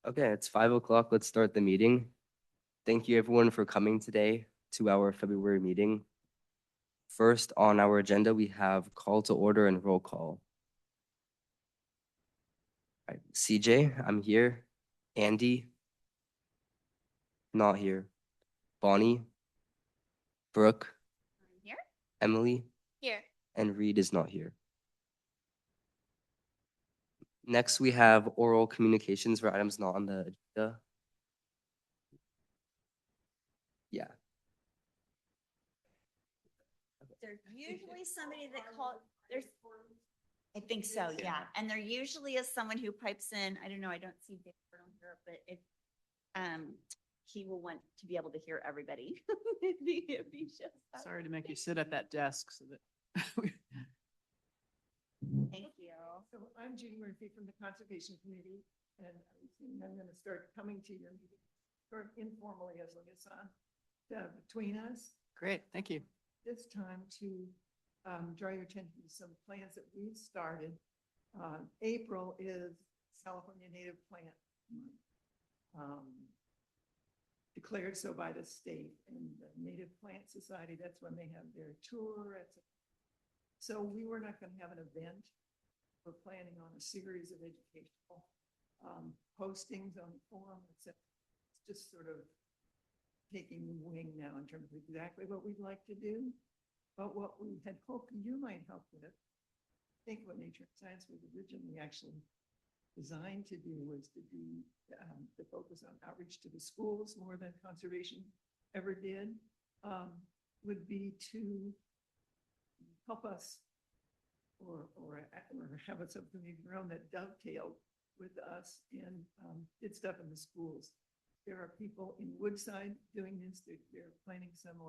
Okay, it's 5 o'clock. Let's start the meeting. Thank you everyone for coming today to our February meeting. First on our agenda, we have call to order and roll call. All right, CJ, I'm here. Andy, not here. Bonnie, Brooke, Here? Emily, Here. and Reed is not here. Next, we have oral communications for items not on the agenda. Yeah, There's usually somebody that there's, I think so, yeah. And there usually is someone who pipes in, I don't know, I don't see David on here, but he will want to be able to hear everybody. If he shows up. Sorry to make you sit at that desk so that. Thank you. So I'm Judy Murphy from the Conservation Committee, and I'm going to start coming to your meeting sort of informally as a liaison between us. Great, thank you. This time to draw your attention to some plans that we've started. April is California Native Plant Month, declared so by the state, and the Native Plant Society, that's when they have their tour. So we were not going to have an event. We're planning on a series of educational postings on the forum. It's just sort of taking the wing now in terms of exactly what we'd like to do. But what we had hoped you might help with, I think what Nature and Science was originally actually designed to do was to be to focus on outreach to the schools more than conservation ever did, would be to help us or have a subcommittee of your own that dovetailed with us and did stuff in the schools. There are people in Woodside doing this. They're planning some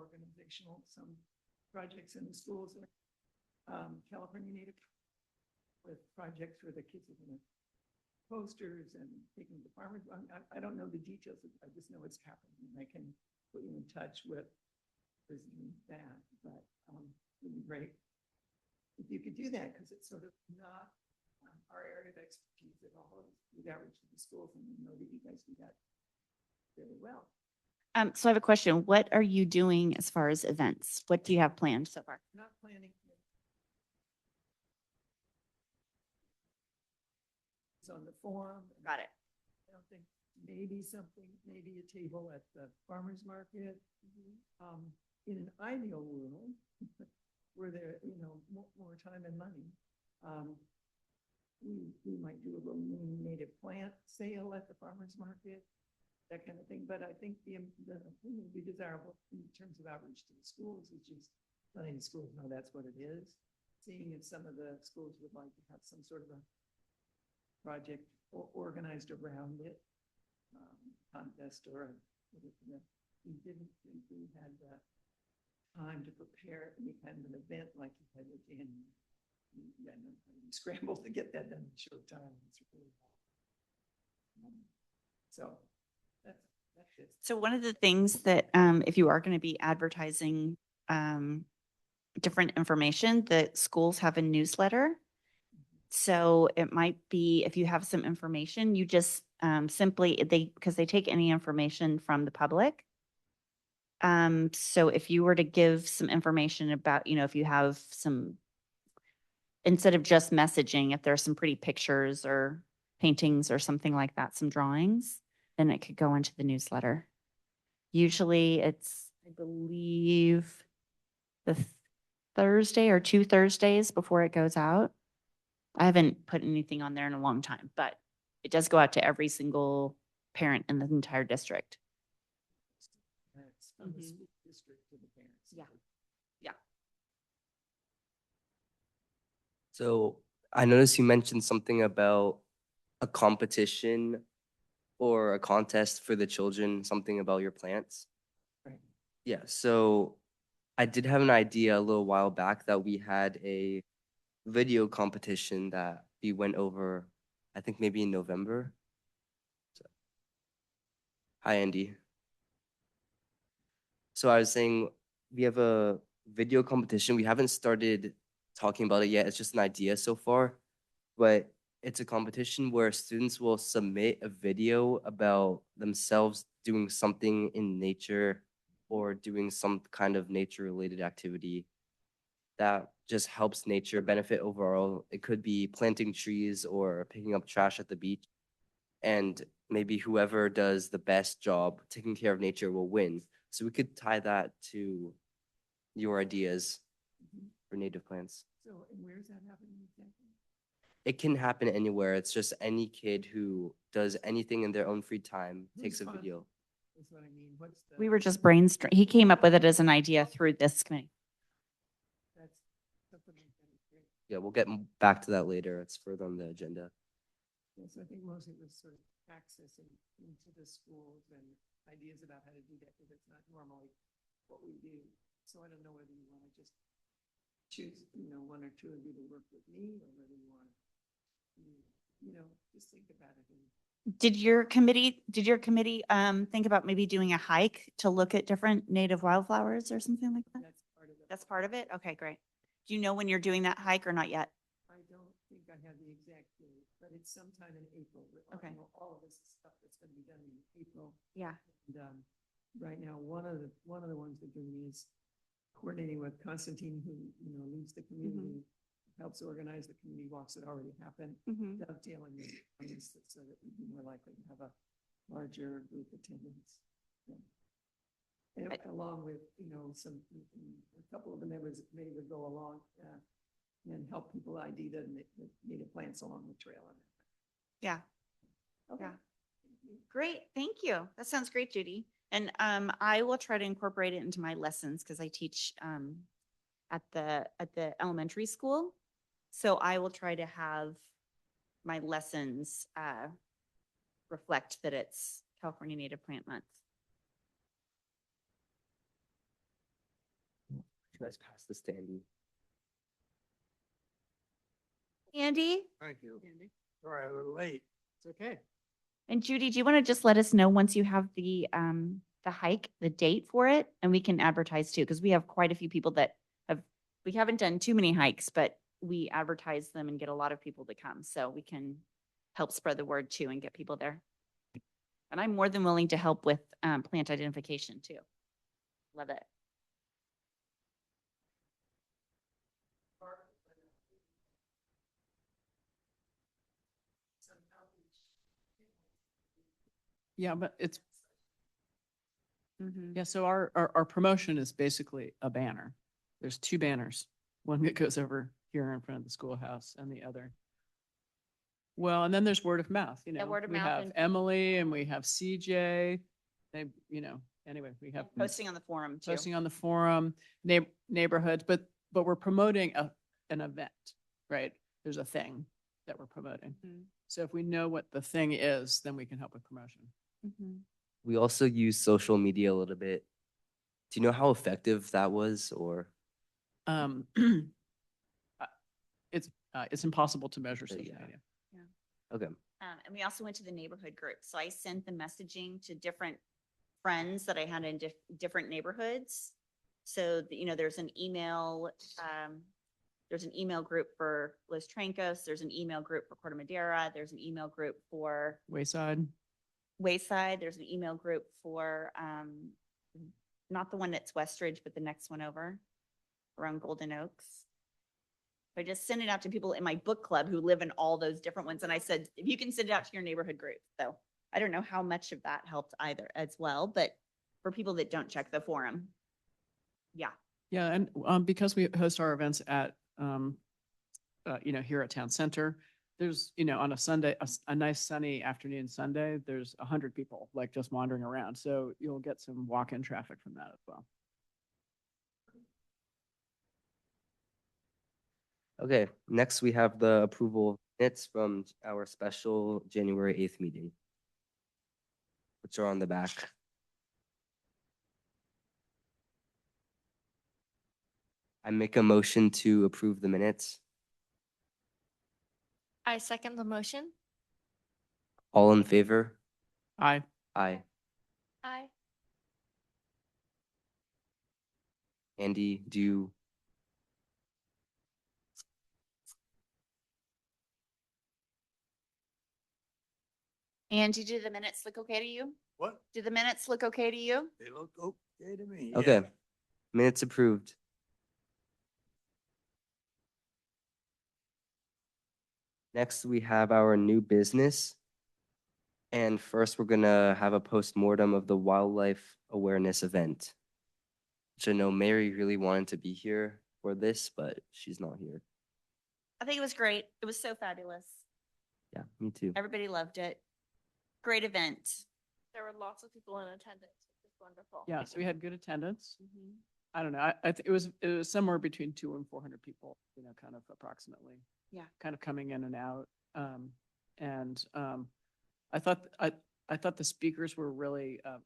projects in the schools. California Native with projects where the kids are going to posters and taking the farmers. I don't know the details. I just know it's happening. I can put you in touch with that, but it would be great if you could do that, because it's sort of not our area of expertise at all. With outreach to the schools, and we know that you guys do that very well. So I have a question. What are you doing as far as events? What do you have planned so far? Not planning. It's on the forum. Got it. I don't think maybe a table at the farmer's market. In an ideal world, where there, more time and money, we might do a little mini native plant sale at the farmer's market, that kind of thing. But I think the thing would be desirable in terms of outreach to the schools is just letting the schools know that's what it is. Seeing if some of the schools would like to have some sort of a project organized around it, contest or we didn't think we had time to prepare any kind of an event like you had with Danny. Scrambled to get that done in a short time. It's really so that's it. So one of the things that, if you are going to be advertising different information, the schools have a newsletter. So it might be, if you have some information, you just simply, because they take any information from the public. So if you were to give some information about, if you have some, instead of just messaging, if there's some pretty pictures or paintings or something like that, some drawings, then it could go into the newsletter. Usually it's, I believe, the Thursday or 2 Thursdays before it goes out. I haven't put anything on there in a long time, but it does go out to every single parent in the entire district. From the school district to the parents. Yeah. Yeah. so I noticed you mentioned something about a competition or a contest for the children, something about your plants. Right. Yeah, so I did have an idea a little while back that we had a video competition that we went over, I think maybe in November. So, hi, Andy. So I was saying we have a video competition. We haven't started talking about it yet. It's just an idea so far, but it's a competition where students will submit a video about themselves doing something in nature or doing some kind of nature-related activity that just helps nature benefit overall. It could be planting trees or picking up trash at the beach. And maybe whoever does the best job taking care of nature will win. So we could tie that to your ideas for native plants. So, and where's that happening exactly? It can happen anywhere. It's just any kid who does anything in their own free time takes a Who's video. That's what I mean. What's the? We were just brainstorming. He came up with it as an idea through this committee. That's something like that is great. Yeah, we'll get back to that later. It's further on the agenda. Yes, I think mostly it was sort of accessing into the schools and ideas about how to do that, because it's not normally what we do. So I don't know whether you want to just choose, one or two of you to work with me, or whether you want, just think about it. Did your committee think about maybe doing a hike to look at different native wildflowers or something like that? That's part of it. That's part of it? Okay, great. Do you know when you're doing that hike or not yet? I don't think I have the exact date, but it's sometime in April. Okay. All of this is stuff that's going to be done in April. Yeah. And right now, one of the ones they're doing is coordinating with Constantine, who leads the community, helps organize the community walks that already happen, dovetailing with things so that we'd be more likely to have a larger group attendance. Yeah. And along with a couple of the members of the committee would go along and help people ID the native plants along the trail. Yeah. Okay. Yeah. Great, thank you. That sounds great, Judy. And I will try to incorporate it into my lessons because I teach at the elementary school. So I will try to have my lessons reflect that it's California Native Plant Month. You guys pass this to Andy. Andy Thank you. Andy? Sorry, a little late. It's okay. and Judy, do you want to just let us know once you have the hike, the date for it, and we can advertise too, because we have quite a few people that we haven't done too many hikes, but we advertise them and get a lot of people to come, so we can help spread the word too and get people there. And I'm more than willing to help with plant identification too. Love it. Yeah, but it's, Mhm. yeah, so our promotion is basically a banner. There's two banners, one that goes over here in front of the schoolhouse and the other. Well, and then there's word of mouth, word of we mouth have and- Emily and we have CJ. They, anyway, we have Posting on the forum too. posting on the forum, neighborhoods, but we're promoting an event, right? There's a thing that we're promoting. Mhm. So if we know what the thing is, then we can help with promotion. Mhm. We also use social media a little bit. Do you know how effective that was, or? Um, it's impossible to measure social Yeah. media. Okay. And we also went to the neighborhood group. So I sent the messaging to different friends that I had in different neighborhoods. So, there's an email, group for Los Trancos. There's an email group for Corte Madera. There's an email group for Wayside. Wayside. There's an email group for, not the one that's Westridge, but the next one over around Golden Oaks. I just sent it out to people in my book club who live in all those different ones. And I said, if you can send it out to your neighborhood group. So I don't know how much of that helped either as well, but for people that don't check the forum. Yeah. Yeah, and because we host our events at here at Town Center, there's on a Sunday, a nice sunny afternoon Sunday, there's 100 people like just wandering around. So you'll get some walk-in traffic from that as well. Okay, next we have the approval of minutes from our special January 8th meeting, which are on the back. I make a motion to approve the minutes. I second the motion. All in favor? Aye. Aye. Aye. Andy, do you? Angie, do the minutes look okay to you? What? Do the minutes look okay to you? They look okay to me. Okay, yeah. minutes approved. Next, we have our new business. And first, we're gonna have a postmortem of the wildlife awareness event. Which I know Mary really wanted to be here for this, but she's not here. I think it was great. It was so fabulous. Yeah, me too. Everybody loved it. Great event. There were lots of people in attendance, which is wonderful. Yeah, so we had good attendance. Mm-hmm. I don't know, it was somewhere between 200 and 400 people, you know, kind of approximately. Yeah. Kind of coming in and out. I thought the speakers were really, there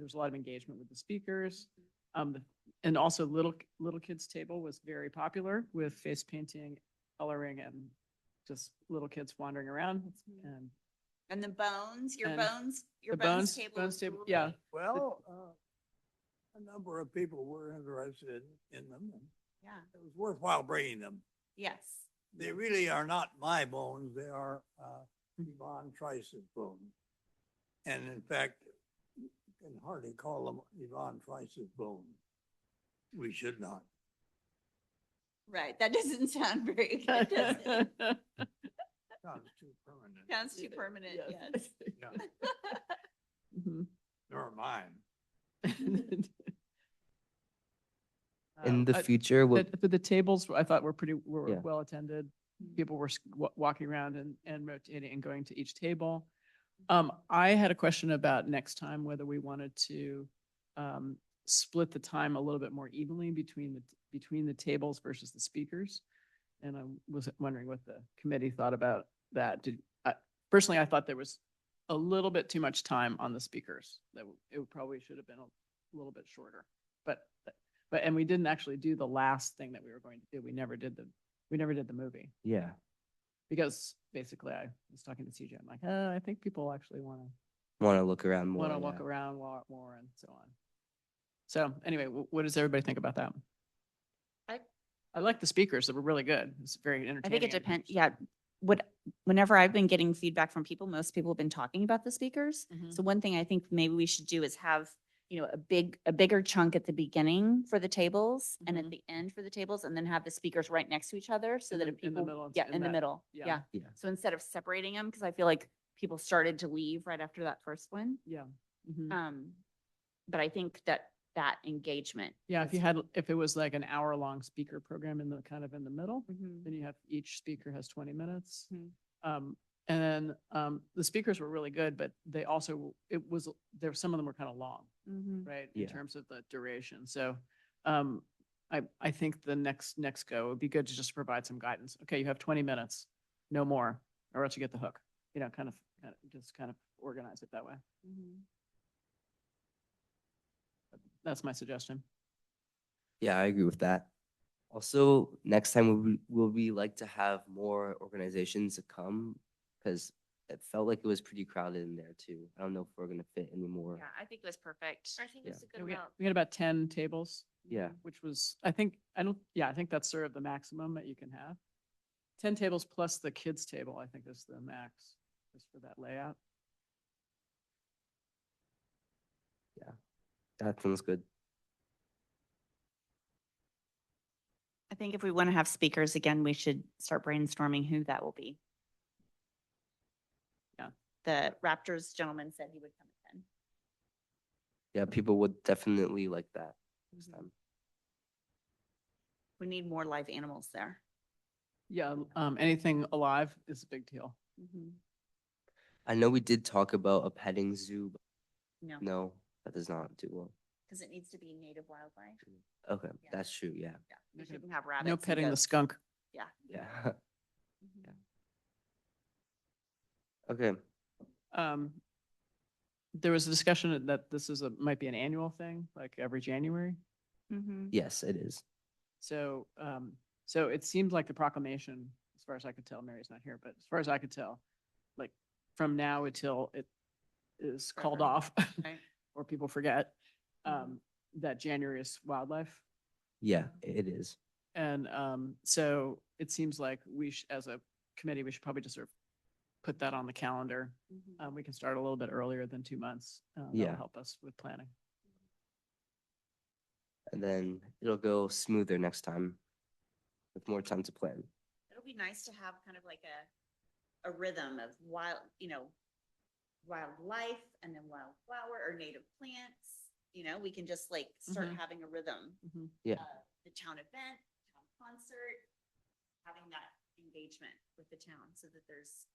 was a lot of engagement with the speakers. And also little kids table was very popular with face painting, coloring, and just little kids wandering around. And And the bones, your And bones, your the bones bones- table. bones was table, yeah. great. Well, a number of people were interested in them. And Yeah, it was worthwhile bringing them. yes. They really are not my bones. They are Yvonne Trice's bones. And in fact, you can hardly call them Yvonne Trice's bones. We should not. Right, that doesn't sound very good, does it? Sounds too permanent. Sounds too permanent, Yes. yes. Yeah, Mhm. nor mine. In the I- future, we'll, But the tables, I thought were Yeah. well attended. People were walking around and rotating and going to each table. I had a question about next time, whether we wanted to split the time a little bit more evenly between the tables versus the speakers. And I was wondering what the committee thought about that. Personally, I thought there was a little bit too much time on the speakers. It probably should have been a little bit shorter. And we didn't actually do the last thing that we were going to do. We never did the movie. yeah. Because basically I was talking to CJ, I'm like, I think people actually want Want to look around more. to walk yeah. around more and so on. So anyway, what does everybody think about that? I like the speakers. They were really good. It's very entertaining. I think it depends, yeah. Whenever I've been getting feedback from people, most people have been talking about the speakers. Mhm. So one thing I think maybe we should do is have, a bigger chunk at the beginning for the tables and at Mhm. the end for the tables, and then have the speakers right next to each other so In that the- if in the people, middle, yeah, in in the that- middle, yeah. yeah. Yeah. So instead of separating them, because I feel like people started to leave right after that first one. Yeah. Mhm. But I think that engagement. Yeah, was- if it was like an hour-long speaker program in the middle, Mhm. then you have, each speaker has 20 minutes. Mhm. And then the speakers were really good, but some of them were kind of long, Mhm. right? Yeah. In terms of the duration. So I think the next go would be good to just provide some guidance. Okay, you have 20 minutes, no more, or else you get the hook. Kind of organize it that way. Mhm. That's my suggestion. Yeah, I agree with that. Also, next time we like to have more organizations to come because it felt like it was pretty crowded in there too. I don't know if we're gonna fit anymore. Yeah, I think it was perfect. I think it's a Yeah, good amount. we had about 10 tables. Yeah. Which was, I think that's sort of the maximum that you can have. 10 tables plus the kids' table, I think is the max, just for that layout. That sounds good. I think if we want to have speakers again, we should start brainstorming who that will be. Yeah. The Raptors gentleman said he would come again. Yeah, people would definitely like that next time. We need more live animals there. Yeah, anything alive is a big deal. I know we did talk about a petting zoo, but No, no, that does not do well. because it needs to be native wildlife. Okay, Yeah. that's true. Yeah. Yeah, we Okay. shouldn't have rabbits. No and petting the goats. skunk. Yeah. Mhm. Okay. There was a discussion that this might be an annual thing, like every January. Mhm. Yes, it is. So it seemed like the proclamation, as far as I could tell, Mary's not here, but as far as I could tell, like from now until it is called Forever. off Right. or people forget, Mhm. that January is wildlife. Yeah, it is. And so it seems like as a committee, we should probably just sort of put that on the calendar. Mhm. We can start a little bit earlier than 2 months. That'll Yeah. help us with planning. And then it'll go smoother next time with more time to plan. It'll be nice to have kind of like a rhythm of wild, wildlife and then wildflower or native plants. We can just like start Mhm. having a rhythm. Mhm. Yeah. The town event, town concert, having that engagement with the town so that there's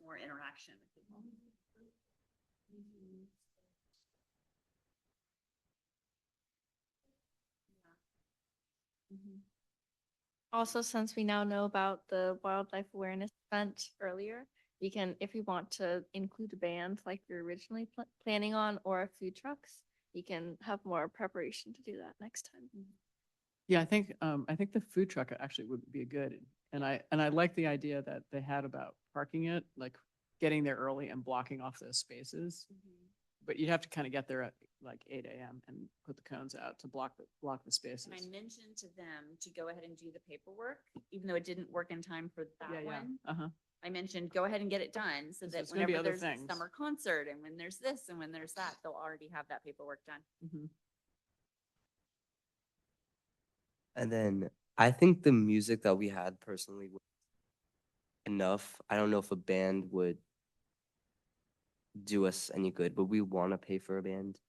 more interaction with people. Yeah. Mhm. Also, since we now know about the wildlife awareness event earlier, you can, if you want to include a band like you're originally planning on or a few trucks, you can have more preparation to do that next time. Yeah, I think the food truck actually would be good. And I like the idea that they had about parking it, like getting there early and blocking off those spaces. But you'd have to kind of get there at like 8 a.m. and put the cones out to block the spaces. And I mentioned to them to go ahead and do the paperwork, even though it didn't work in time for Yeah, that yeah. one. Uh-huh. I mentioned, go ahead and get it done so So that it's gonna be whenever other there's a things. summer concert and when there's this and when there's that, they'll already have that paperwork done. Mhm. And then I think the music that we had personally was enough. I don't know if a band would do us any good, but we want to pay for a band.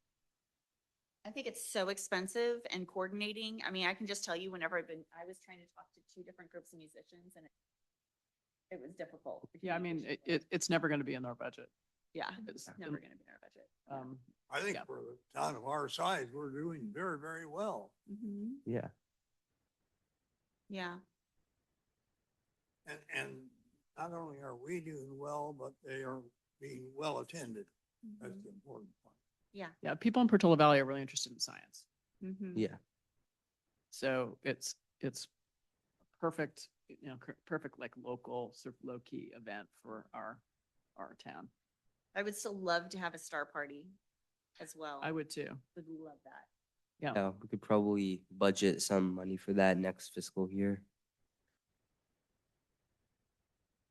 I think it's so expensive and coordinating. I mean, I can just tell you whenever I was trying to talk to 2 different groups of musicians and it was difficult. the Yeah, I mean, communication. it's never going to be in our budget. Yeah, it's- it's never gonna be in our budget. I think Yeah. for the town of our size, we're doing very, very well. Mhm. Yeah. Yeah. And not only are we doing well, but they are being well attended. That's the important part. Yeah. Yeah, people in Portola Valley are really interested in science. Mhm. Yeah. So it's perfect, perfect like local sort of low key event for our town. I would still love to have a star party as well. I would too. Would love that. Yeah, we could probably budget some money for that next fiscal year.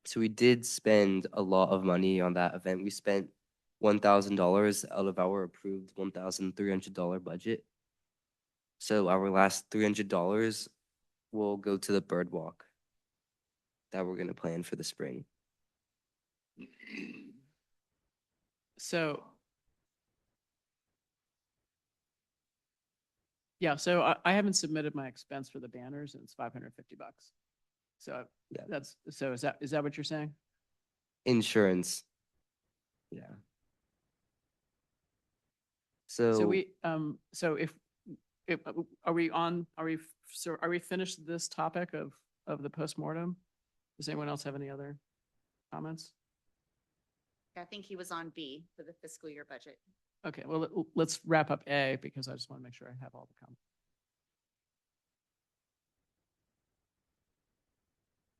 So we did spend a lot of money on that event. We spent $1,000 out of our approved $1,300 budget. So our last $300 will go to the bird walk that we're gonna plan for the spring. So yeah, so I haven't submitted my expense for the banners and it's $550. So Yeah. is that what you're saying? Insurance. Yeah. So So if are we finished this topic of the postmortem? Does anyone else have any other comments? I think he was on B for the fiscal year budget. Okay, well, let's wrap up A because I just want to make sure I have all the comments.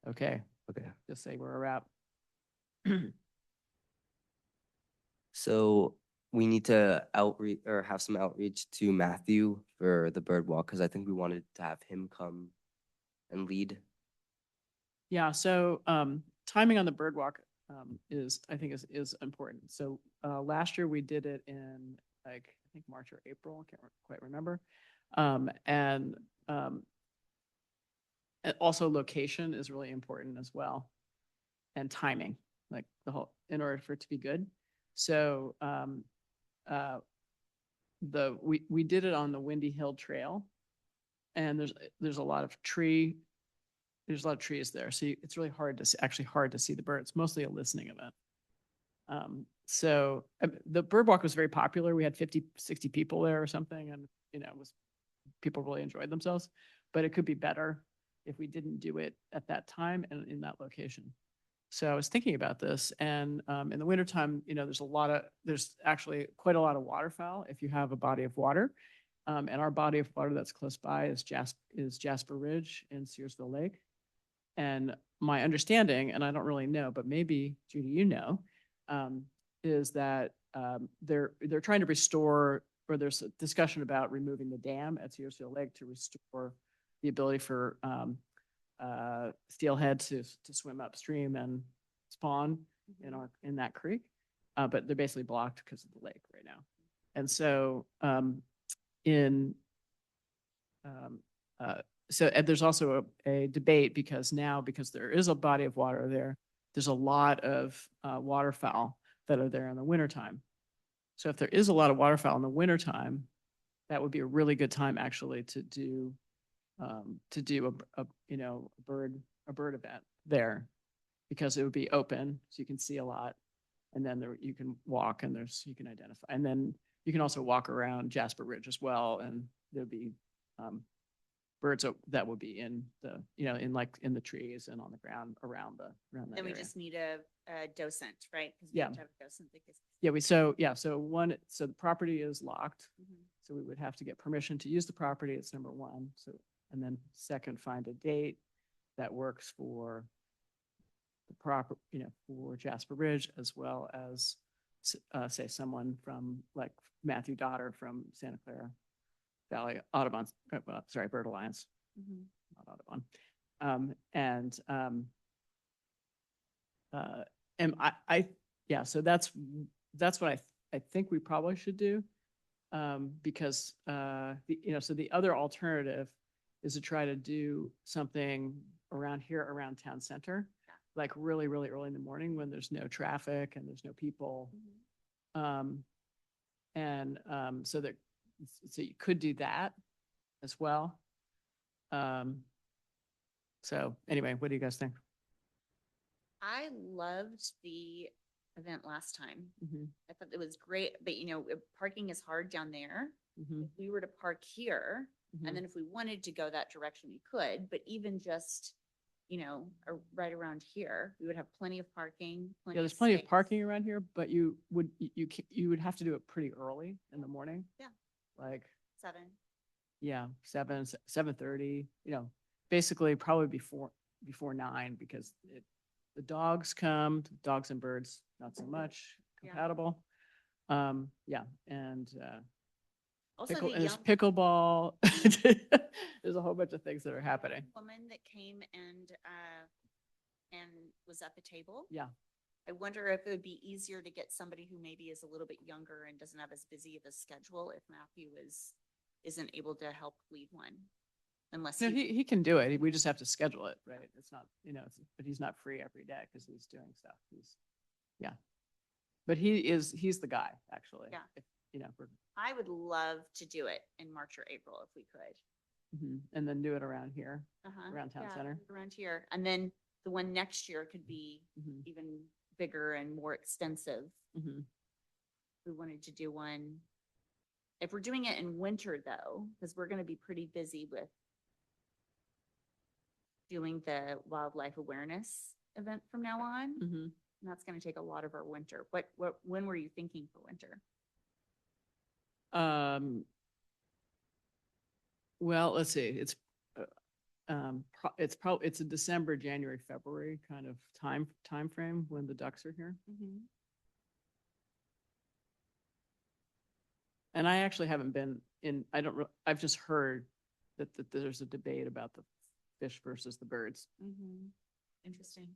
Okay, okay. just say we're a wrap. So we need to outreach or have some outreach to Matthew for the bird walk because I think we wanted to have him come and lead. Yeah, so timing on the bird walk I think is important. So last year we did it in like I think March or April, I can't quite remember. And also location is really important as well, and timing, like in order for it to be good. So we did it on the Windy Hill Trail, and there's a lot of trees there, so it's really hard to see the birds. Mostly a listening event. So the bird walk was very popular. We had 50-60 people there or something, and people really enjoyed themselves. But it could be better if we didn't do it at that time and in that location. So I was thinking about this, and in the wintertime, there's actually quite a lot of waterfowl if you have a body of water. And our body of water that's close by is Jasper Ridge in Searsville Lake. And my understanding, and I don't really know, but maybe Judy, is that they're trying to restore, or there's a discussion about removing the dam at Searsville Lake to restore the ability for steelhead to swim upstream and spawn in in that creek. But they're basically blocked because of the lake right now. And so, in, and there's also a debate because now, because there is a body of water there, there's a lot of waterfowl that are there in the wintertime. So if there is a lot of waterfowl in the wintertime, that would be a really good time actually to do a you know, a bird event there, because it would be open, so you can see a lot. And then there, you can walk and you can identify. And then you can also walk around Jasper Ridge as well. And there'd be birds that would be in the, you know, in the trees and on the ground around that Then we area. just need a docent, right? 'Cause we Yeah. have to have a docent because. So the property is locked. Mhm. So we would have to get permission to use the property. It's number one. So, and then second, find a date that works for the proper, you know, for Jasper Ridge, as well as, say, someone from like Matthew Dotter from Santa Clara Valley Audubon, Bird Alliance, Mhm. not Audubon. So that's what I think we probably should do. Because, so the other alternative is to try to do something around here, around town center, like really, really early in the morning when there's no traffic and there's no people. So you could do that as well. So anyway, what do you guys think? I loved the event last time. Mhm, I thought it was great, but you know, parking is hard down there. mhm, If we were to park here, mhm. and then if we wanted to go that direction, we could, but even just, you know, right around here, we would have plenty of parking. Yeah, there's of plenty of space. parking around here, but you would have to do it pretty early in the morning. Yeah. Like, 7. yeah, 7:30, you know, basically probably before 9, because the dogs come, dogs and birds, not so much Yeah. compatible. Yeah, and Also, and the there's young pickleball. There's a whole bunch of things that are happening. woman that came and was at the table. Yeah. I wonder if it would be easier to get somebody who maybe is a little bit younger and doesn't have as busy of a schedule if Matthew isn't able to help lead one. Unless No, he, he can do it. We just have to schedule it, right? It's not, you know, but he's not free every day because he's doing stuff. Yeah. But he's the guy, actually. Yeah. You know, I would love to do it in March or April if we could. and then do it around here. Uh-huh. Around town center. Around here. And then the one next year could be Mhm, even bigger and more extensive. mhm. We wanted to do one. If we're doing it in winter though, because we're going to be pretty busy with doing the wildlife awareness event from now on. Mhm. And that's going to take a lot of our winter. When were you thinking for winter? Well, let's see. It's it's a December, January, February kind of time frame when the ducks are here. And I actually haven't been in. I've just heard that there's a debate about the fish versus the birds. Interesting.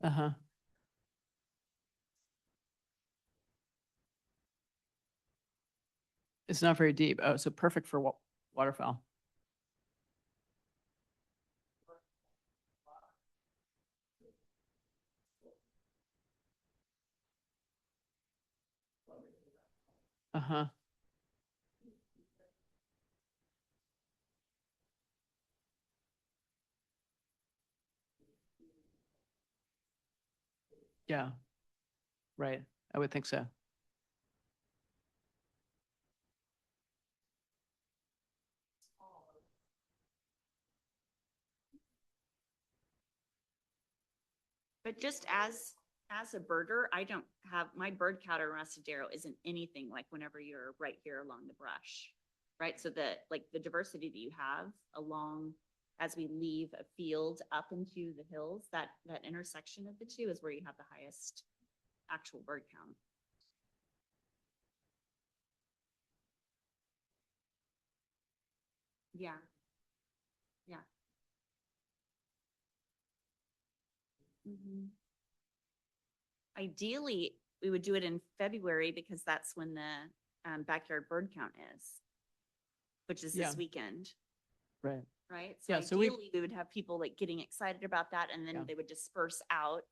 Uh-huh. It's not very deep. Oh, so perfect for waterfowl. Uh-huh. Yeah. Right. I would think so. But just as a birder, I don't have, my bird count around Rastadero isn't anything like whenever you're right here along the brush, right? So the diversity that you have along, as we leave a field up into the hills, that intersection of the two is where you have the highest actual bird count. Yeah. Yeah. Mhm. Ideally, we would do it in February because that's when the backyard bird count is, which is Yeah. this weekend, Right. right? Yeah, So so we- ideally, we would have people like getting excited about that and Yeah. then they would disperse out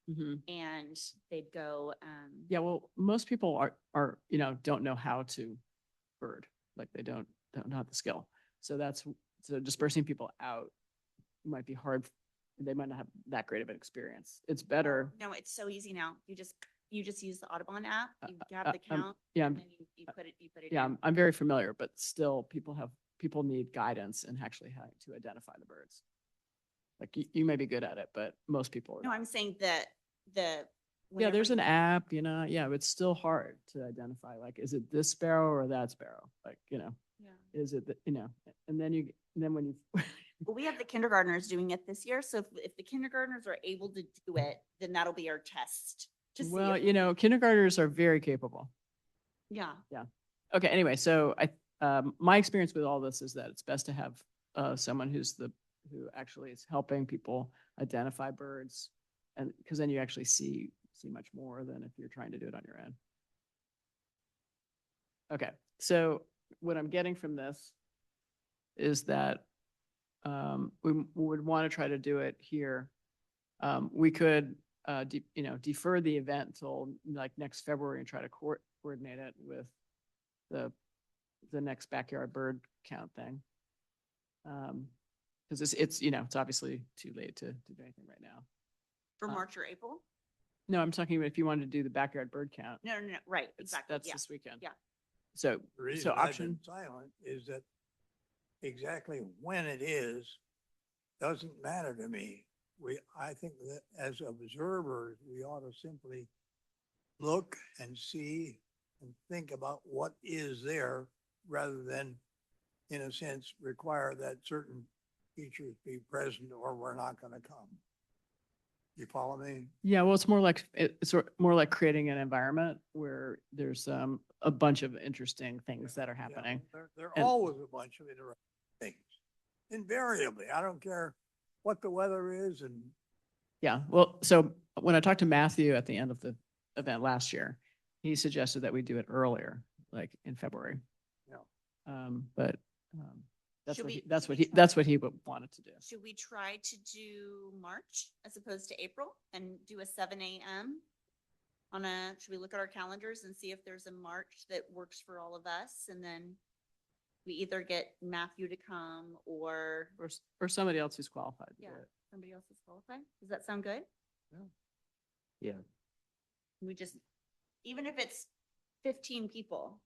hmm and they'd go, Yeah, well, most people are, don't know how to bird, like they don't have the skill. So so dispersing people out might be hard. They might not have that great of an experience. It's better. no, it's so easy now. You just use the Audubon app, you have uh, the count, yeah, and then you put it Yeah, in. I'm very familiar, but still people need guidance in actually how to identify the birds. Like you may be good at it, but most people are No, not. I'm saying that the. Yeah, there's an whenever- app, yeah, but it's still hard to identify, like, is it this sparrow or that sparrow? Like, Yeah. is it, and then when you, Well, we have the kindergartners doing it this year, so if the kindergartners are able to do it, then that'll be our test to see. well, if- kindergartners are very capable. Yeah, Okay, anyway, so my experience with all this is that it's best to have someone who actually is helping people identify birds, and because then you actually see much more than if you're trying to do it on your own. Okay, so what I'm getting from this is that we would want to try to do it here. We could defer the event till like next February and try to coordinate it with the next backyard bird count thing. Because it's obviously too late to do anything right now. for Uh, March or April? No, I'm talking about if you wanted to do the backyard bird count. No, right, exactly, That's yeah. this weekend. Yeah. So, The reason I've option, been silent is that exactly when it is, doesn't matter to me. I think that as observers, we ought to simply look and see and think about what is there rather than, in a sense, require that certain features be present or we're not gonna come. You follow me? yeah, well, it's more like creating an environment where there's a bunch of interesting things that are Yeah, happening. There are And- always a bunch of interesting things. Invariably, I don't care what the weather is and Yeah, well, so when I talked to Matthew at the end of the event last year, he suggested that we do it earlier, like in February. Yeah. But Should we- should we that's what he wanted to do. Should we try to do March as opposed to April and do a 7 a.m.? Should we look at our calendars and see if there's a March that works for all of us? And then we either get Matthew to come or Or somebody else who's qualified to do Yeah. it. somebody else is qualified. Does that sound good? Yeah. We just, even if it's 15 people,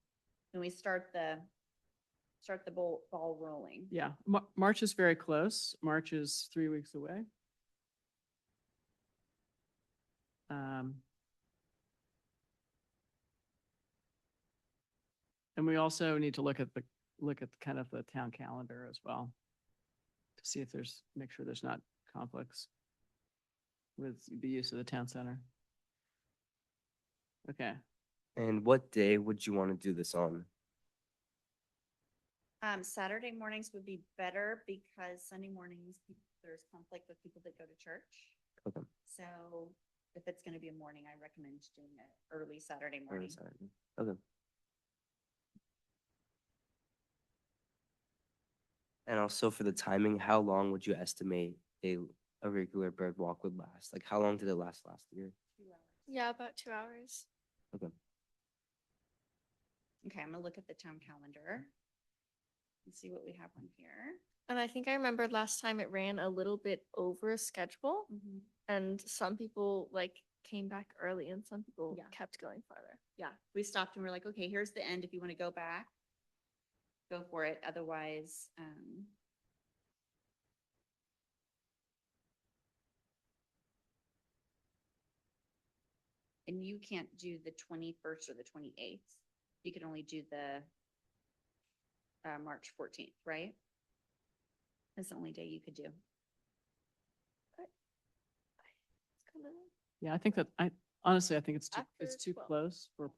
then we start the ball rolling. Yeah, March is very close. March is 3 weeks away. And we also need to look at kind of the town calendar as well to see if make sure there's not conflicts with the use of the town center. Okay, And what day would you want to do this on? Saturday mornings would be better because Sunday mornings, there's conflict with people that go to church. Okay. So if it's gonna be a morning, I recommend doing it early Saturday Or morning. Saturday? Okay. And also for the timing, how long would you estimate a regular bird walk would last? Like how long did it last year? Yeah, about 2 hours. Okay. Okay, I'm gonna look at the town calendar and see what we have on here. And I think I remembered last time it ran a little bit over schedule and some people like came back early and some people Yeah. kept going farther. Yeah, we stopped and we're like, okay, here's the end. If you want to go back, go for it. Otherwise, and you can't do the 21st or the 28th. You can only do the March 14th, right? That's the only day you could do. It's kind of, yeah, I think honestly, I think it's After too 12. close for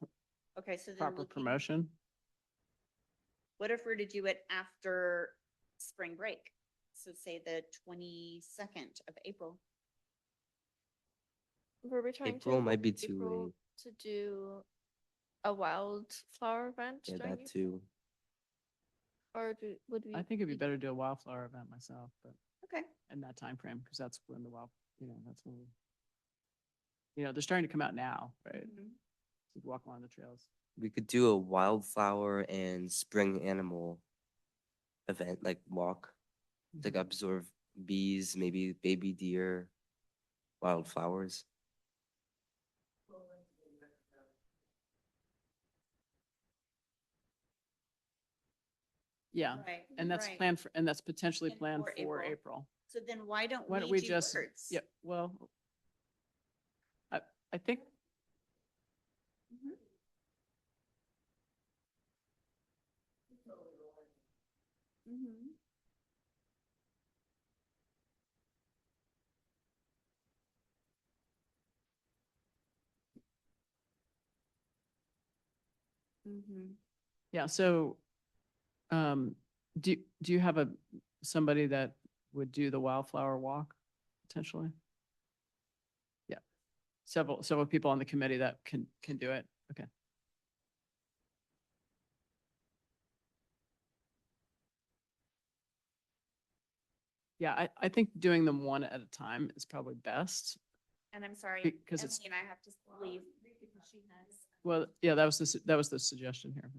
Okay, so then proper looking- promotion. What if we're to do it after spring break. So say the 22nd of April. Were we trying to April might be too April late. to do a wildflower event Yeah, during that April? too. Or would we? I think it'd be be- better to do a wildflower event myself, but Okay. in that time frame, because that's when the wild, that's when they're starting to come out now, right? So walk along the trails. We could do a wildflower and spring animal event, like walk, Mm-hmm. like observe bees, maybe baby deer, wildflowers. Yeah, Right. and that's right. planned for, and that's potentially And planned for for April. April. So then why don't Why don't we we do just, words? yeah, well, I think, Mhm. Mhm. Mhm. yeah, so, do you have somebody that would do the wildflower walk potentially? Yeah, several people on the committee that can do it. Okay. Yeah, I think doing them one at a time is probably best. And I'm sorry, Because it's- Emily and I have to leave because she has. Well, yeah, that was the suggestion here.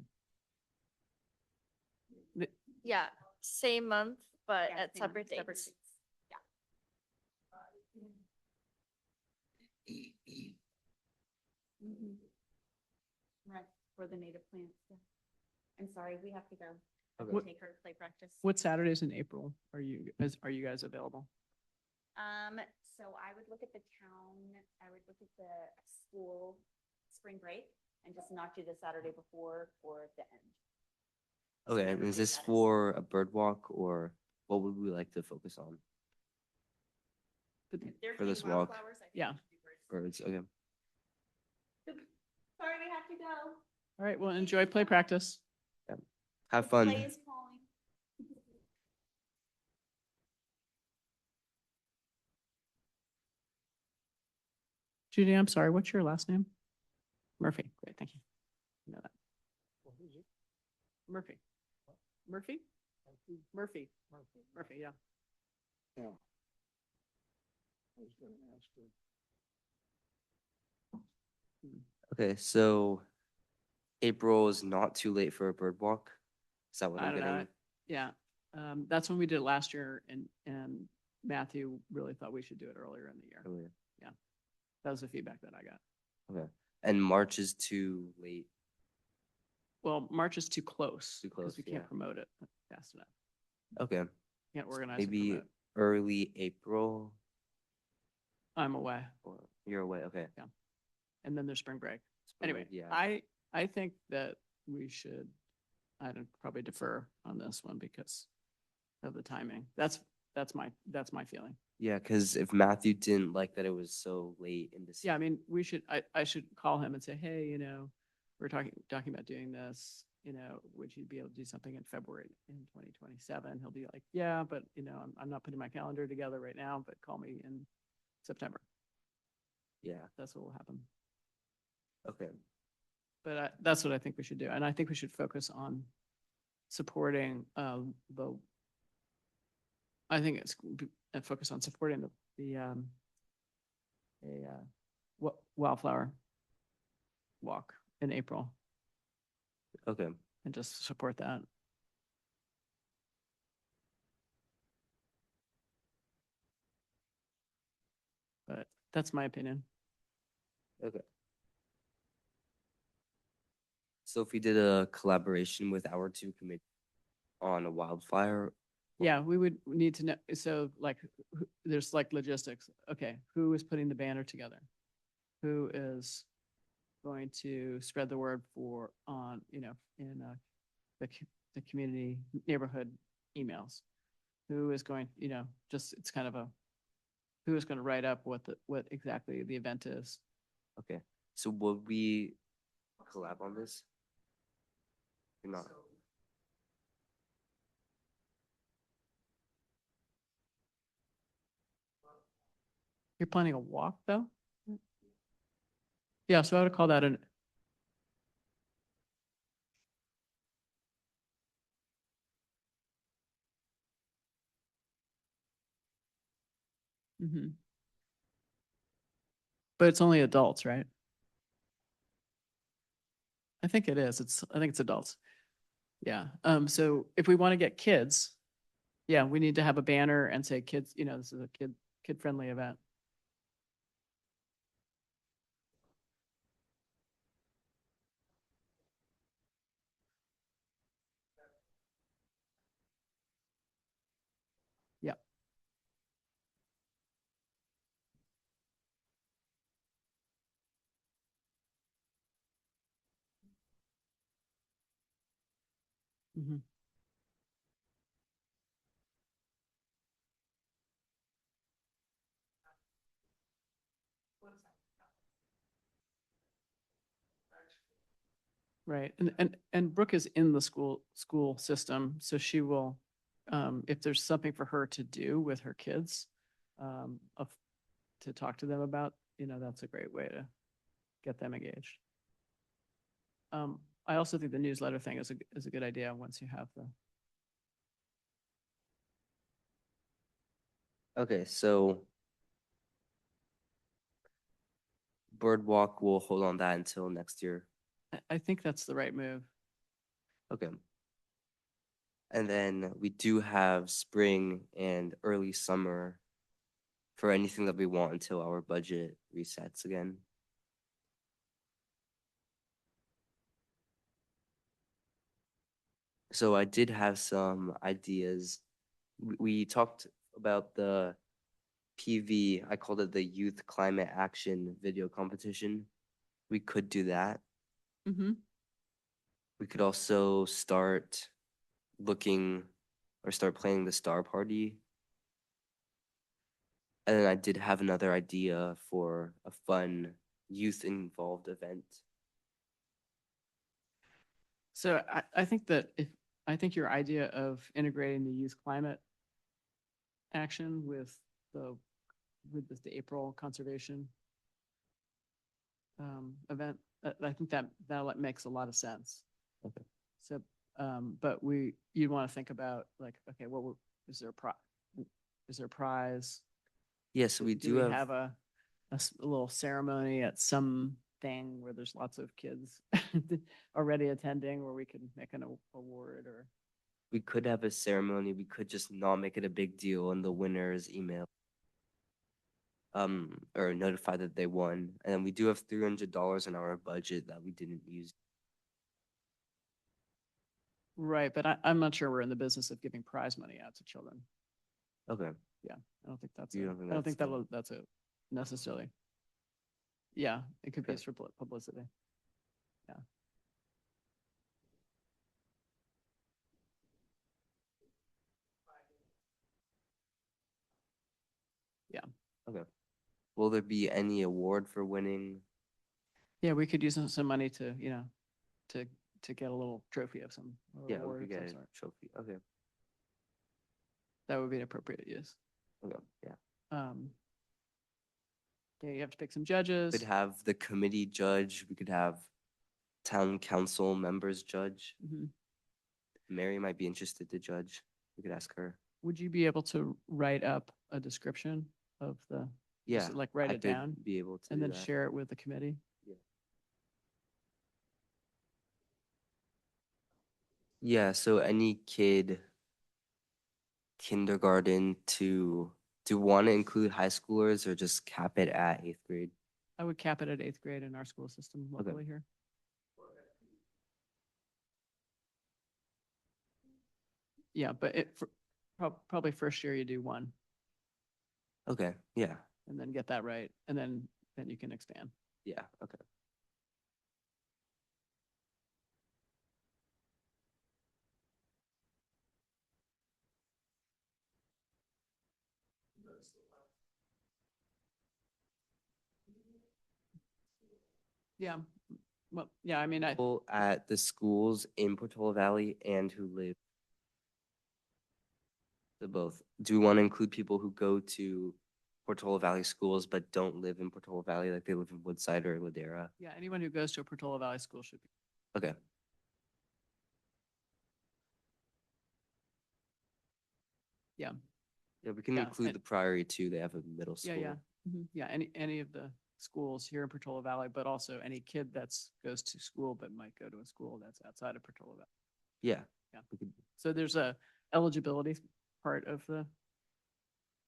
Yeah, same month, but Yeah, at same month, separate dates. Yeah. Mhm. Right, for the native plants, yeah. I'm sorry, we have to go. I have to Okay. take her to play practice. What Saturdays in April are you guys available? So I would look at the town, I would look at the school spring break and just not do the Saturday before or the end. Okay, never and is do this Saturday. for a bird walk or what would we like to focus on? If they're For this doing walk. wildflowers, I think Yeah. we should do birds. Birds, okay. Sorry, we have to go. All right, well, enjoy play practice. Have Play fun. is calling. Judy, I'm sorry, what's your last name? Murphy, great, thank you. I know that. Murphy. Murphy? Murphy. Murphy, yeah. Yeah. I was gonna ask her. Okay, so April is not too late for a bird walk. Is that what I I'm don't know. getting? Yeah, that's when we did it last year and Matthew really thought we should do it earlier in the year. Earlier. That was the feedback that I got. Okay. And March is too late. Well, March is too close. Too close, Because we can't yeah. promote it fast enough. Okay. Can't So organize and maybe promote. early April I'm away. or you're away. Okay. And then there's spring break. Spring Anyway, break, yeah. I think that we should, I'd probably defer on this one because of the timing. That's my feeling. Yeah, because if Matthew didn't like that it was so late in December. Yeah, I mean, I should call him and say, hey, we're talking about doing this, would you be able to do something in February in 2027? He'll be like, yeah, but I'm not putting my calendar together right now, but call me in September. Yeah. That's what will happen. Okay. But that's what I think we should do. And I think we should focus on supporting I think it's focus on supporting wildflower walk in April Okay. and just support that. But that's my opinion. Okay. So if we did a collaboration with our two committees on a wildfire, Yeah, we would need to know, so like, there's like logistics. Okay, who is putting the banner together? Who is going to spread the word in the community neighborhood emails? Who is going, it's kind of who is going to write up what exactly the event is? okay. So would we collab on this? Or not? You're planning a walk, though? Yeah, so I would call that an, mhm. But it's only adults, right? I think it is. I think it's adults. Yeah. So if we want to get kids, yeah, we need to have a banner and say kids, this is a kid-friendly event. Yeah. Mhm. Right. And Brooke is in the school system, so she will, if there's something for her to do with her kids, of, to talk to them about, that's a great way to get them engaged. I also think the newsletter thing is a good idea once you have the, Okay, so Birdwalk, we'll hold on that until next year. I think that's the right move. Okay. And then we do have spring and early summer for anything that we want until our budget resets again. So I did have some ideas. We talked about the PV, I called it the Youth Climate Action Video Competition. We could do that. Mm-hmm. We could also start looking or start playing the Star Party. And then I did have another idea for a fun youth involved event. So I think that I think your idea of integrating the youth climate action with the April conservation event, I think that makes a lot of sense. Okay. So, but you'd want to think about like, okay, is there a prize? Yes, we do we have, have a little ceremony at some thing where there's lots of kids already attending where we could make an award or, we could have a ceremony. We could just not make it a big deal and the winners email or notify that they won. And then we do have $300 in our budget that we didn't use. right, but I'm not sure we're in the business of giving prize money out to children. Okay. Yeah, I don't think You don't think I don't think that's good? that's a necessarily. Yeah, it could be Okay. used for publicity. Yeah. Yeah. Okay. Will there be any award for winning? Yeah, we could use some money to, to get a little trophy of some or Yeah, we award could of get some a sort. trophy. Okay. That would be an appropriate use. Okay. Yeah. Um, yeah, you have to pick some judges. Could have the committee judge. We could have town council members judge. Mhm. Mary might be interested to judge. We could ask her. Would you be able to write up a description of Yeah. just like write I it could down be able to and do then that. share it with the committee? Yeah, so any kid kindergarten to do you want to include high schoolers or just cap it at 8th grade? I would cap it at 8th grade in our school system locally here. Yeah, but probably first year you do one Okay, yeah, and then get that right. And then you can expand. yeah, okay. Yeah. Well, yeah, I mean, People at the schools in Portola Valley and who live. So both. Do we want to include people who go to Portola Valley schools but don't live in Portola Valley, like they live in Woodside or Ladera. Yeah, anyone who goes to a Portola Valley school should be. Okay. Yeah, Yeah, we can Yeah, include and- the Priory too. They have a middle yeah, school. yeah. Yeah, any of the schools here in Portola Valley, but also any kid that's goes to school but might go to a school that's outside of Portola Valley. Yeah. Yeah. We could, So there's a eligibility part of the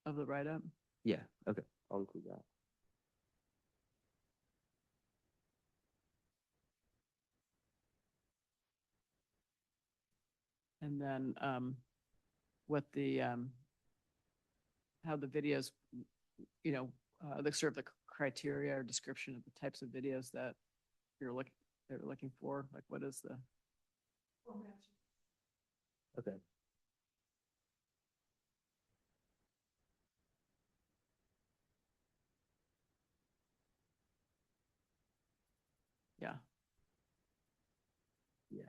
write-up. yeah. Okay. I'll include that. And then what the how the videos, the sort of the criteria or description of the types of videos that they're looking for, like what is the, Okay. yeah. Yeah.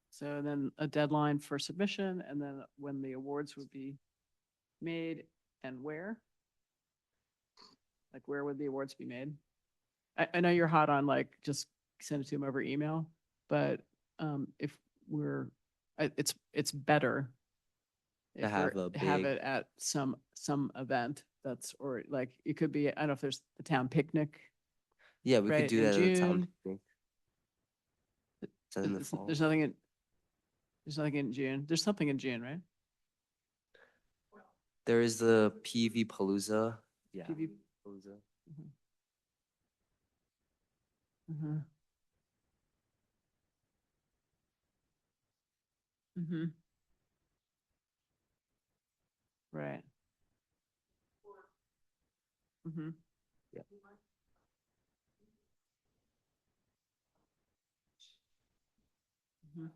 So then a deadline for submission and then when the awards would be made and where? Like where would the awards be made? I know you're hot on like just send it to them over email, but if we're, it's better To if have we're a have big- it at some event that's, or like it could be, I don't know if there's the town picnic. Yeah, we Right, could do in that at the town June. picnic. Is that in the fall? There's nothing in, June. There's something in June, right? There is the PV Palooza. Yeah. PV Palooza. Mm-hmm. Mm-hmm. Right. Mm-hmm. Yeah. Mm-hmm.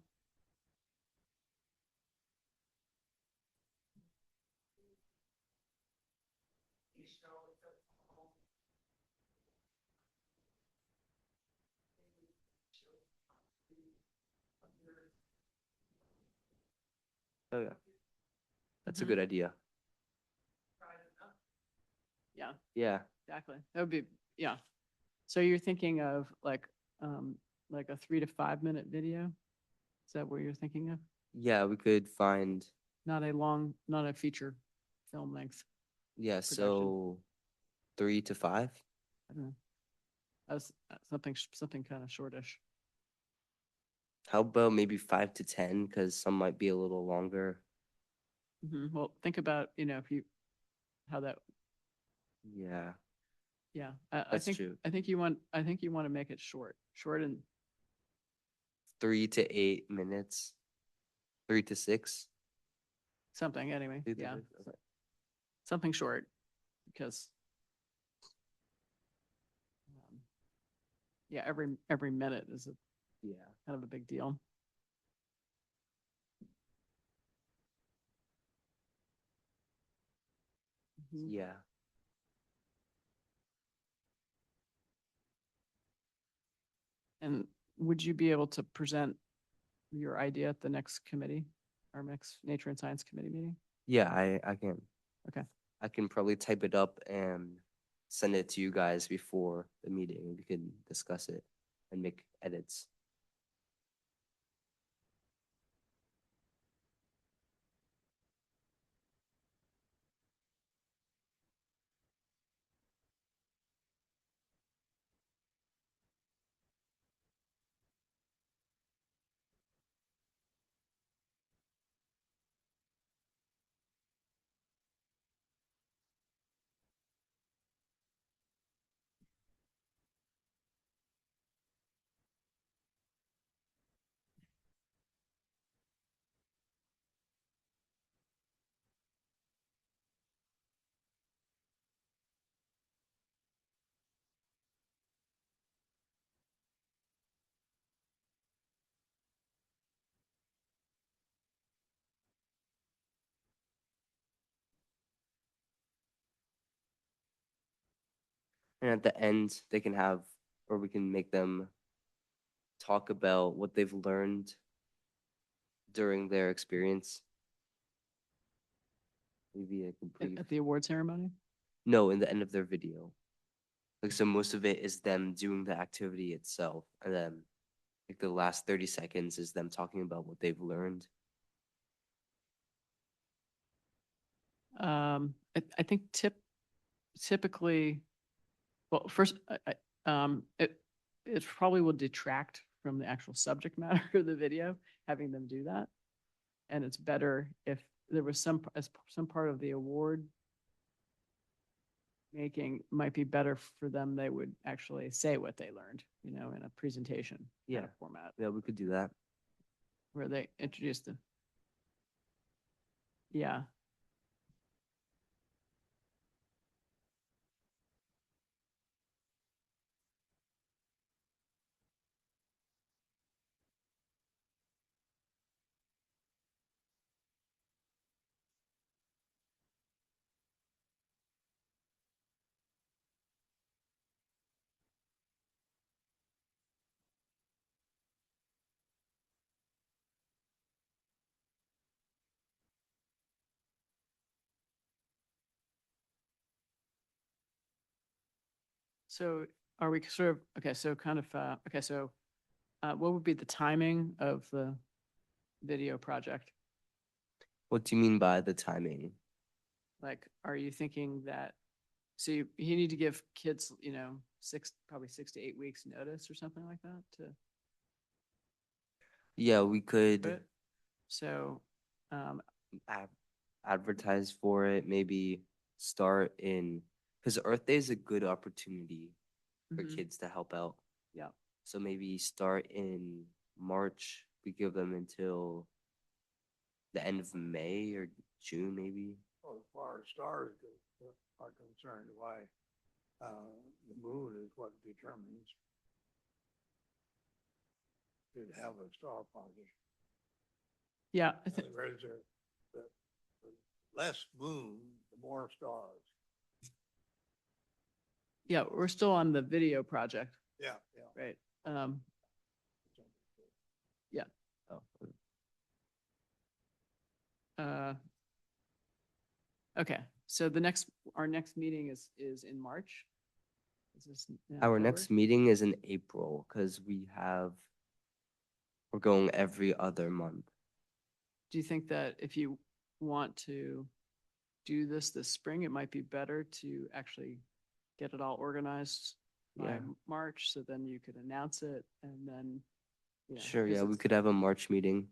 Oh yeah. That's a Mhm. good idea. Yeah, Yeah. exactly. That would be, yeah. So you're thinking of like a 3 to 5 minute video? Is that what you're thinking of? Yeah, we could find, Not a feature film length. yeah, so 3 to 5. I don't know. As something kind of shortish. How about maybe 5 to 10? Because some might be a little longer. Well, think about, how that, Yeah, yeah. that's true. I think you want to make it short and 3 to 8 minutes. 3 to 6. something anyway. 3 to Yeah, 6, okay. something short because yeah, every minute is a Yeah. kind of a big deal. Mhm. Yeah. And would you be able to present your idea at the next committee, our next Nature and Science Committee meeting? Yeah, I can. Okay. I can probably type it up and send it to you guys before the meeting. We can discuss it and make edits. And at the end, they can have, or we can make them talk about what they've learned during their experience. Maybe a complete, At the award ceremony? no, in the end of their video. Like, so most of it is them doing the activity itself. And then like the last 30 seconds is them talking about what they've learned. I think typically, well, first, it probably will detract from the actual subject matter of the video, having them do that. And it's better if there was as some part of the award making might be better for them, they would actually say what they learned, in a presentation kind of format, Yeah, we could do that. where they introduce the, yeah. So are we sort of, okay, so kind of, okay, so what would be the timing of the video project? What do you mean by the timing? Like, are you thinking that, so you need to give kids, probably 6 to 8 weeks notice or something like that to Yeah, we do could it? So, ad- advertise for it, maybe start in, because Earth Day is a good opportunity for mhm, kids to help out. yeah, So maybe start in March. We give them until the end of May or June, maybe. Well, as far as stars are concerned, why, the moon is what determines to have a star party. yeah, In other words, the less moon, the more stars. yeah, we're still on the video project, Yeah, yeah. right? Um, Oh, uh, okay, so our next meeting is in March? Is this now our forward? next meeting is in April because we're going every other month. Do you think that if you want to do this spring, it might be better to actually get it all organized by Yeah. March, so then you could announce it and then, Sure, 'cause yeah, we it's- could have a March meeting.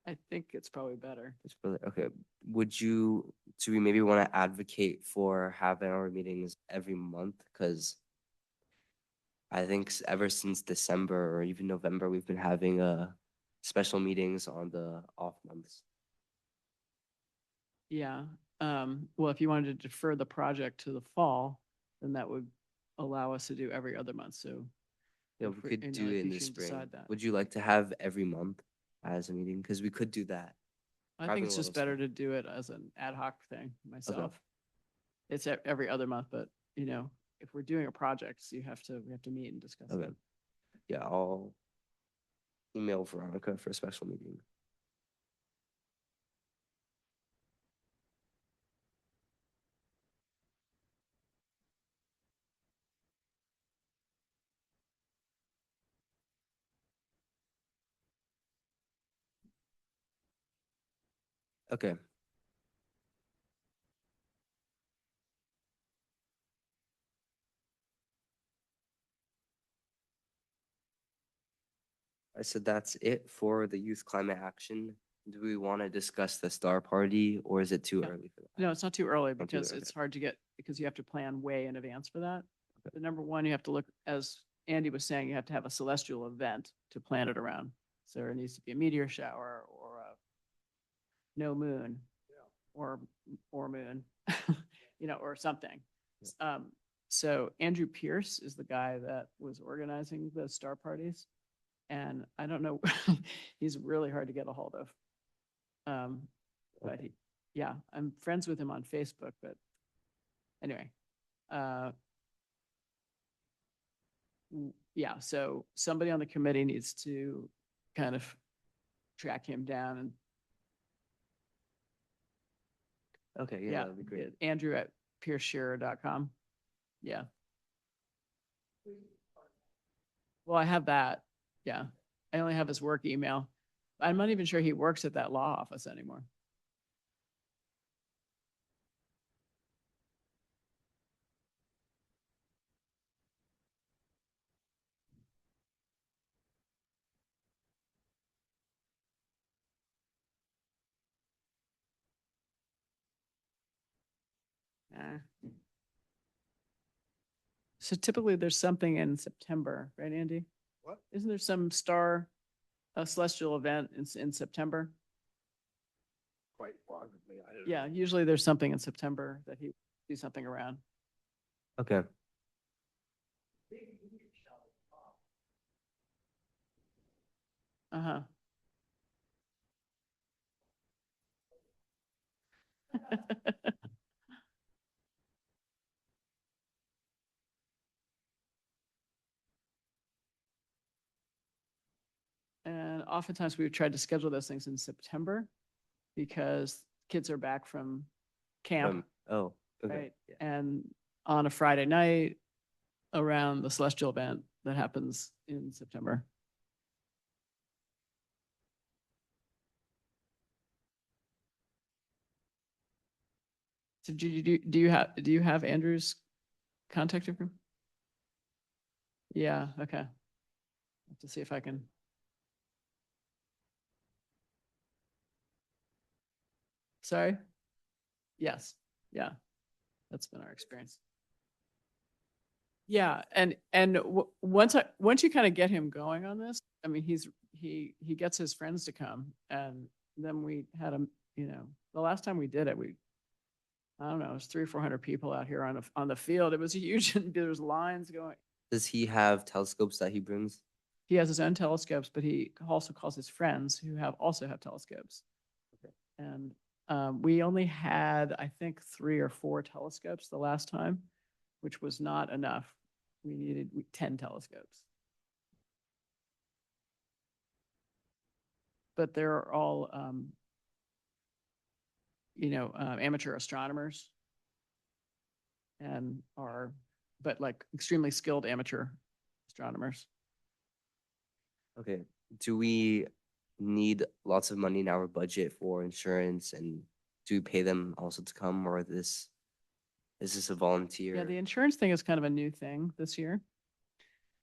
I think it's probably better. It's really, okay. Do we maybe want to advocate for having our meetings every month? Because I think ever since December or even November, we've been having special meetings on the off months. Yeah, well, if you wanted to defer the project to the fall, then that would allow us to do every other month, so. Yeah, if we we- could you know, do if it in you the can spring. decide that. Would you like to have every month as a meeting? Because we could do that. I having think a it's just little better stuff. to do it as an ad hoc thing myself. It's every other month, but if we're doing a project, so we have to meet and discuss Okay. it. Yeah, I'll email Veronica for a special meeting. Okay. I said that's it for the youth climate action. Do we want to discuss the star party or is it too No. early for that? No, it's not too early Not too because early, it's hard to get, because you have to plan way in advance for that. The number one, you have to look, as Andy was saying, you have to have a celestial event to plan it around. So there needs to be a meteor shower or a no moon or moon, or something. So Andrew Pierce is the guy that was organizing the star parties. And I don't know, he's really hard to get a hold of. But yeah, I'm friends with him on Facebook, but anyway. Yeah, so somebody on the committee needs to kind of track him down and, Okay, yeah, yeah, that'd be great. Andrew at pierceshearer.com. Yeah. Well, I have that. Yeah. I only have his work email. I'm not even sure he works at that law office anymore. Nah. So typically there's something in September, right, Andy? What? Isn't there some a celestial event in September? Quite possibly. I don't Yeah, know. usually there's something in September that he do something around. Okay. Uh-huh. And oftentimes we've tried to schedule those things in September because kids are back from camp, Oh, okay. right? Yeah. And on a Friday night around the celestial event that happens in September. So do you have Andrew's contact info? Yeah, okay. Have to see if I can. Sorry? Yes, yeah. That's been our experience. Yeah, once you kind of get him going on this, I mean, he gets his friends to come, and then we had him, the last time we did it, I don't know, it was 300 or 400 people out here on the field. It was huge, and there was lines going. Does he have telescopes that he brings? He has his own telescopes, but he also calls his friends who also have telescopes. Okay. And we only had, I think, 3 or 4 telescopes the last time, which was not enough. We needed 10 telescopes. But they're all, amateur astronomers and but like extremely skilled amateur astronomers. Okay. Do we need lots of money in our budget for insurance, and do we pay them also to come, or is this a volunteer? Yeah, the insurance thing is kind of a new thing this year.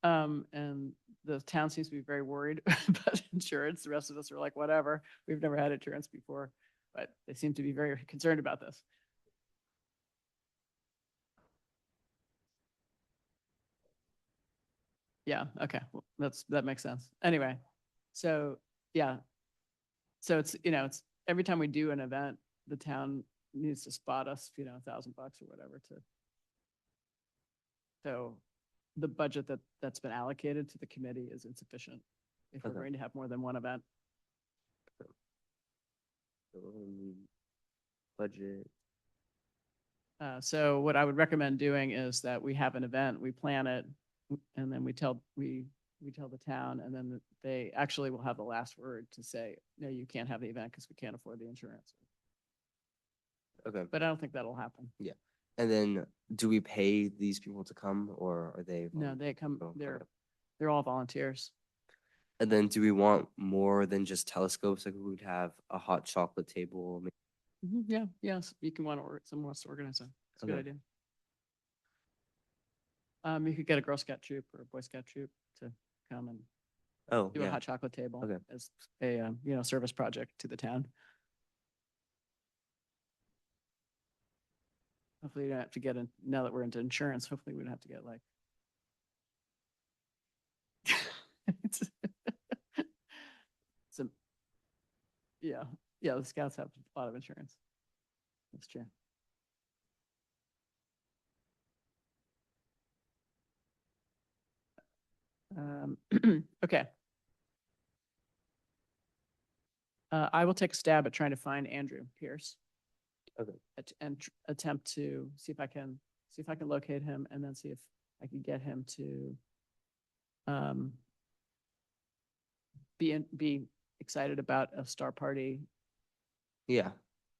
And the town seems to be very worried about insurance. The rest of us are like, whatever. We've never had insurance before, but they seem to be very concerned about this. Yeah, okay. Well, that makes sense. Anyway, so yeah. So it's every time we do an event, the town needs to spot us, $1,000 or whatever to. So the budget that's been allocated to the committee is insufficient if we're Okay. going to have more than one event. Budget. So what I would recommend doing is that we have an event, we plan it, and then we tell the town, and then they actually will have the last word to say, no, you can't have the event because we can't afford the insurance. Okay. But I don't think that'll happen. And then do we pay these people to come, or are they? No, they come, Oh, okay. they're all volunteers. And then do we want more than just telescopes? Like we would have a hot chocolate table. Yeah, yes, you can someone wants to organize it. It's a good Okay. idea. You could get a Girl Scout troop or a Boy Scout troop to come and Oh, do a yeah. hot chocolate table Okay. as a, service project to the town. Hopefully you don't have to get in, now that we're into insurance, hopefully we don't have to get like. Some, yeah, the Scouts have a lot of insurance. That's true. Okay. I will take a stab at trying to find Andrew Pierce. Okay. And attempt to see if I can locate him, and then see if I can get him to be excited about a star party Yeah.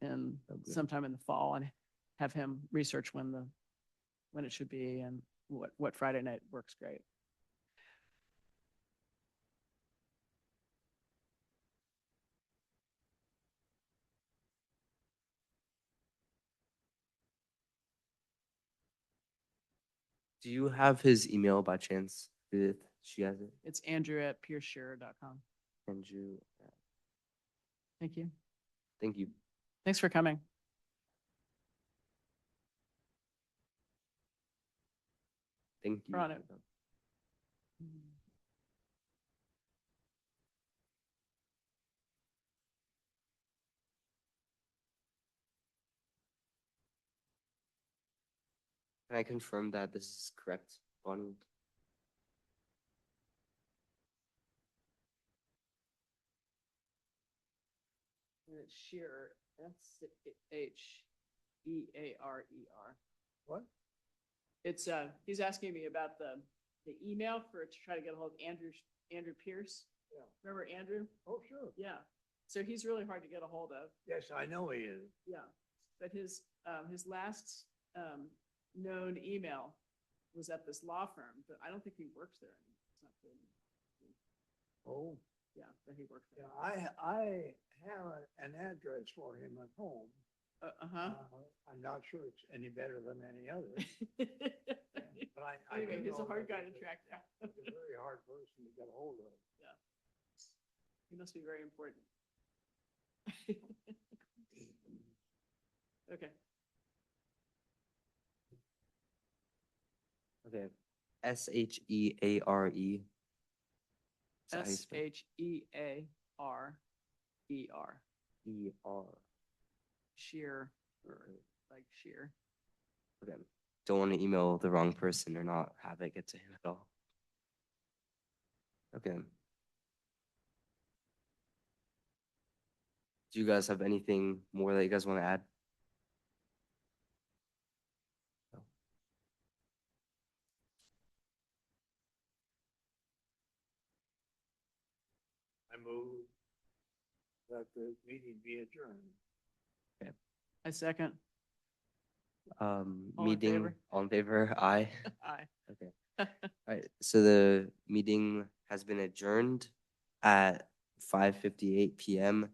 in That'd be- sometime in the fall and have him research when it should be and what Friday night works great. Do you have his email by chance? Judith? She has it. It's Andrew@pierceshearer.com. Andrew. Thank you. Thank you. Thanks for coming. Thank you. We're on it. Can I confirm that this is correct, Bonnie? And it's Shearer, Shearer. What? It's, he's asking me about the email to try to get a hold of Andrew Pierce. Yeah. Remember Andrew? Oh, sure. Yeah. So he's really hard to get a hold of. Yes, I know he is. Yeah. But his last, known email was at this law firm, but I don't think he works there anymore. It's not good. Oh, Yeah, but he works yeah, there. I have an address for him at home. Uh-huh. I'm not sure it's any better than any other, but I. Anyway, do he's a know hard that guy to he's track down. He's a very hard person to get a hold of. He must be very important. Okay. Okay. Sheaare. Is that how you spell it? Shearer. ER. Sheer, like sheer. Okay. Don't want to email the wrong person or not have it get to him at all. Okay. Do you guys have anything more that you guys want to add? No. I move that the meeting be adjourned. I second. All in Meeting, favor? all in favor? Aye. Aye. Okay. All right. So the meeting has been adjourned at 5:58 p.m.